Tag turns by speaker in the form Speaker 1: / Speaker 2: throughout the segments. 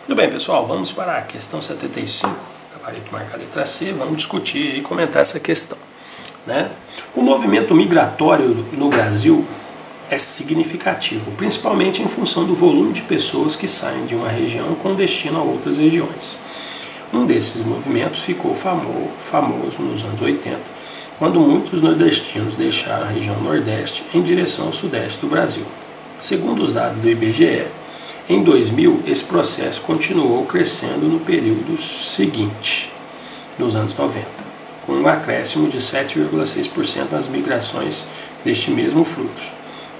Speaker 1: Muito bem, pessoal, vamos para a questão 75, gabarito marca a letra C, vamos discutir e comentar essa questão, né? O movimento migratório no Brasil é significativo, principalmente em função do volume de pessoas que saem de uma região com destino a outras regiões. Um desses movimentos ficou famoso nos anos 80, quando muitos nordestinos deixaram a região Nordeste em direção ao Sudeste do Brasil. Segundo os dados do IBGE, em 2000, esse processo continuou crescendo no período seguinte, nos anos 90, com um acréscimo de 7,6% nas migrações deste mesmo fluxo.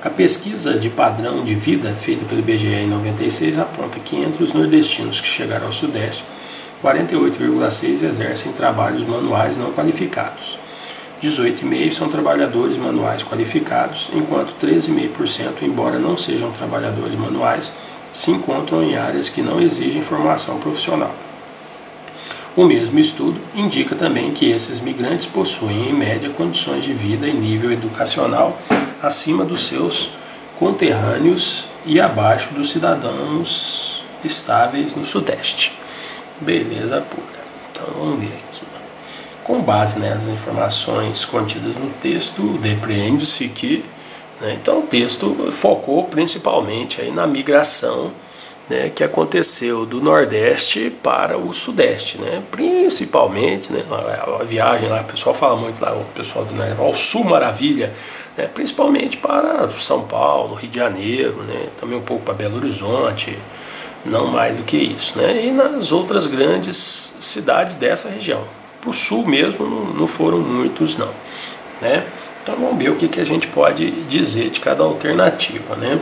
Speaker 1: A pesquisa de padrão de vida feita pelo IBGE em 96 aponta que entre os nordestinos que chegaram ao Sudeste, 48,6% exercem trabalhos manuais não qualificados. 18,5% são trabalhadores manuais qualificados, enquanto 13,5%, embora não sejam trabalhadores manuais, se encontram em áreas que não exigem formação profissional. O mesmo estudo indica também que esses migrantes possuem, em média, condições de vida e nível educacional acima dos seus conterrâneos e abaixo dos cidadãos estáveis no Sudeste. Beleza pura. Então vamos ver aqui. Com base nas informações contidas no texto, depreende-se que então o texto focou principalmente aí na migração, né, que aconteceu do Nordeste para o Sudeste, né, principalmente, né, a viagem lá, o pessoal fala muito lá, o pessoal do ao Sul Maravilha, né, principalmente para São Paulo, Rio de Janeiro, né, também um pouco para Belo Horizonte, não mais do que isso, né, e nas outras grandes cidades dessa região. Para o Sul mesmo não foram muitos não, né. Então vamos ver o que a gente pode dizer de cada alternativa, né?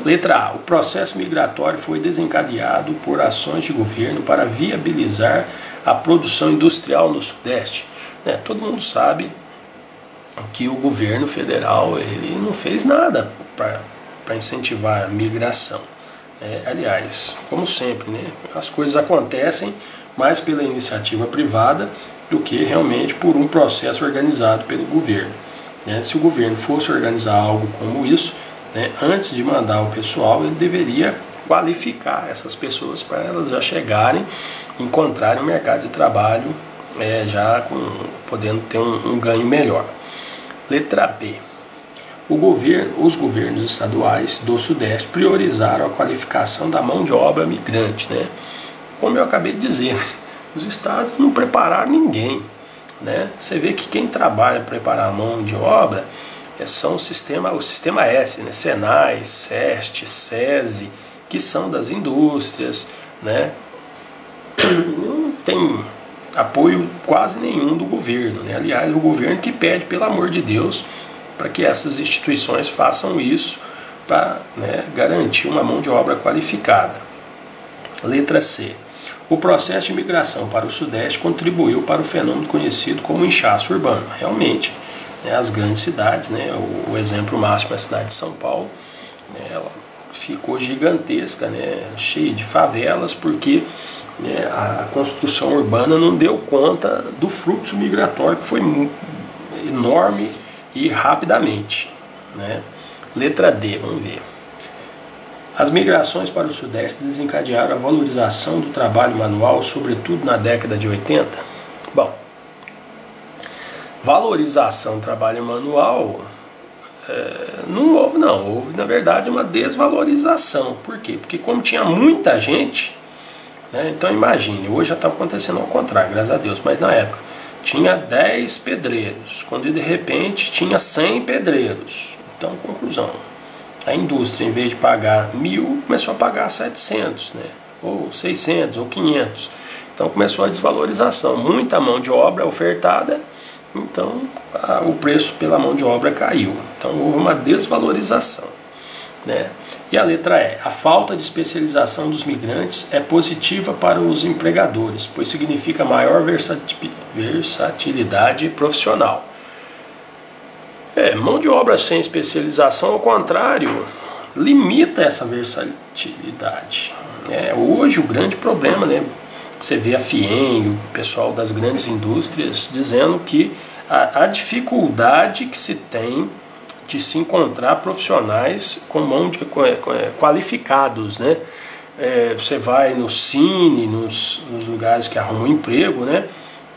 Speaker 1: Letra A. O processo migratório foi desencadeado por ações de governo para viabilizar a produção industrial no Sudeste. Todo mundo sabe que o governo federal ele não fez nada para incentivar a migração. Aliás, como sempre, né? As coisas acontecem mais pela iniciativa privada do que realmente por um processo organizado pelo governo. Se o governo fosse organizar algo como isso, antes de mandar o pessoal, ele deveria qualificar essas pessoas para elas já chegarem, encontrarem o mercado de trabalho já podendo ter um ganho melhor. Letra B. Os governos estaduais do Sudeste priorizaram a qualificação da mão de obra migrante. Como eu acabei de dizer, os estados não prepararam ninguém. Você vê que quem trabalha para preparar a mão de obra são o sistema S, Senai, SEST, SESI, que são das indústrias, não tem apoio quase nenhum do governo, aliás, o governo que pede, pelo amor de Deus, para que essas instituições façam isso para garantir uma mão de obra qualificada. Letra C. O processo de migração para o Sudeste contribuiu para o fenômeno conhecido como inchaço urbano. Realmente, as grandes cidades, o exemplo máximo é a cidade de São Paulo, ela ficou gigantesca, cheia de favelas, porque a construção urbana não deu conta do fluxo migratório, que foi enorme e rapidamente. Letra D, vamos ver. As migrações para o Sudeste desencadearam a valorização do trabalho manual, sobretudo na década de 80. Bom, valorização do trabalho manual não houve não, houve na verdade uma desvalorização. Por quê? Porque como tinha muita gente, então imagine, hoje já está acontecendo ao contrário, graças a Deus, mas na época tinha 10 pedreiros, quando de repente tinha 100 pedreiros. Então, conclusão. A indústria, em vez de pagar 1.000, começou a pagar 700, ou 600, ou 500. Então começou a desvalorização. Muita mão de obra ofertada, então o preço pela mão de obra caiu. Então houve uma desvalorização. E a letra E. A falta de especialização dos migrantes é positiva para os empregadores, pois significa maior versatilidade profissional. Mão de obra sem especialização, ao contrário, limita essa versatilidade. Hoje o grande problema, você vê a FIEM, o pessoal das grandes indústrias dizendo que a dificuldade que se tem de se encontrar profissionais com qualificados, você vai no Cine, nos lugares que arrumam emprego, né?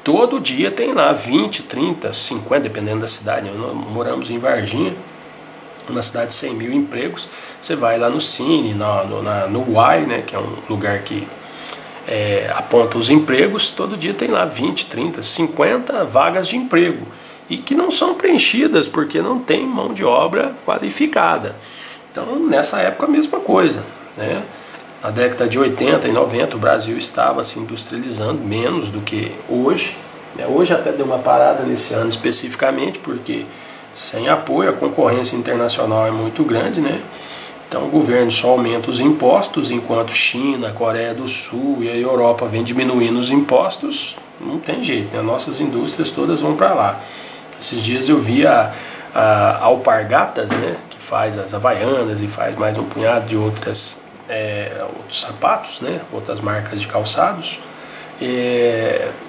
Speaker 1: Todo dia tem lá 20, 30, 50, dependendo da cidade. Nós moramos em Varginha, uma cidade de 100 mil empregos. Você vai lá no Cine, no UAI, né, que é um lugar que aponta os empregos. Todo dia tem lá 20, 30, 50 vagas de emprego e que não são preenchidas porque não tem mão de obra qualificada. Então, nessa época, a mesma coisa, né? Na década de 80 e 90 o Brasil estava se industrializando menos do que hoje. Hoje até deu uma parada nesse ano especificamente, porque sem apoio a concorrência internacional é muito grande, né? Então o governo só aumenta os impostos, enquanto China, Coreia do Sul e a Europa vem diminuindo os impostos, não tem jeito, né? Nossas indústrias todas vão para lá. Esses dias eu vi a Alpargatas, né? Que faz as Havaianas e faz mais um punhado de outros sapatos, né, outras marcas de calçados,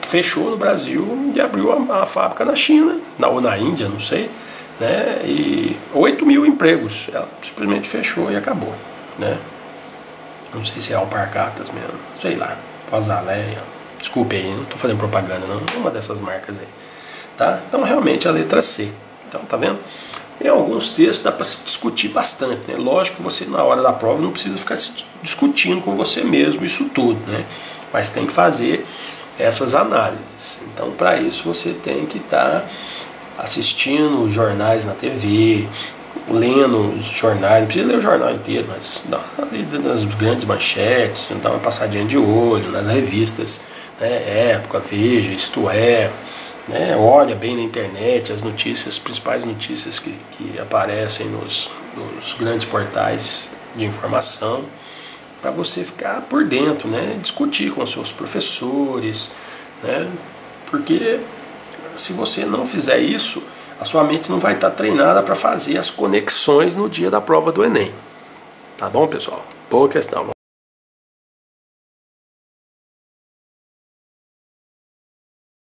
Speaker 1: fechou no Brasil e abriu a fábrica na China, ou na Índia, não sei, né, e 8 mil empregos, ela simplesmente fechou e acabou, né. Não sei se é Alpargatas mesmo, sei lá, Azaleia, desculpe aí, não estou fazendo propaganda não, uma dessas marcas aí, tá? Então realmente a letra C, então tá vendo? Em alguns textos dá para se discutir bastante, né? Lógico que você na hora da prova não precisa ficar se discutindo com você mesmo isso tudo, né? Mas tem que fazer essas análises. Então para isso você tem que estar assistindo jornais na TV, lendo os jornais, não precisa ler o jornal inteiro, mas dá uma lida nas grandes manchetes, dá uma passadinha de olho nas revistas, né? Época, Veja, Isto É, né? Olha bem na internet as notícias, as principais notícias que aparecem nos grandes portais de informação, para você ficar por dentro, né? Discutir com seus professores, né? Porque se você não fizer isso, a sua mente não vai estar treinada para fazer as conexões no dia da prova do Enem. Tá bom, pessoal? Boa questão.